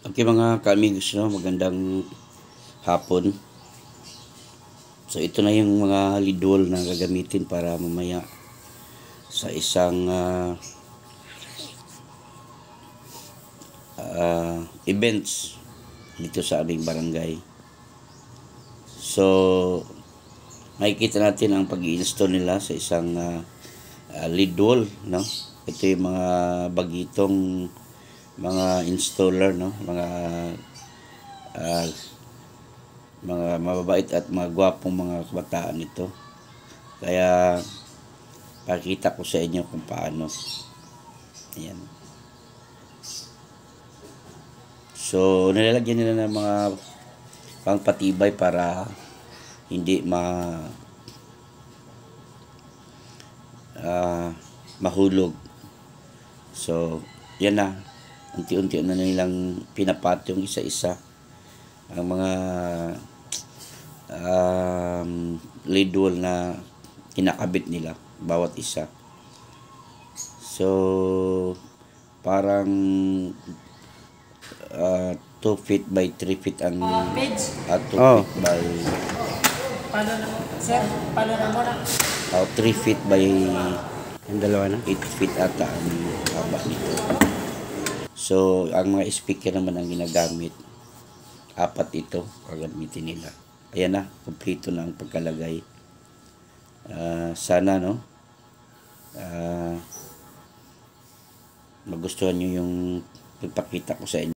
Okay mga ka-amigos, no? Magandang hapon. So ito na yung mga lead wall na gagamitin para mamaya sa isang events dito sa aming barangay. So makikita natin ang pag-i-install nila sa isang lead wall, no? Ito yung mga bagitong mga installer, no? Mga mababait at mga gwapong mga kabataan ito. Kaya pakita ko sa inyo kung paano. Ayan. So nilalagyan nila ng mga pangpatibay para hindi mahulog. So yan na, unti-unti na nilang pinapat yung isa-isa ang mga lead wall na kinakabit nila bawat isa. So parang 2 feet by 3 feet ang 2 feet by Paano na mo? Sir, paano na mo na? 3 feet by Yung dalawa na? 8 feet ata ang haba nito. So ang mga speaker naman ang ginagamit, 4 ito gagamitin nila. Ayan na, kumpleto na ang pagkalagay. Sana, no, magustuhan nyo yung pagpakita ko sa inyo.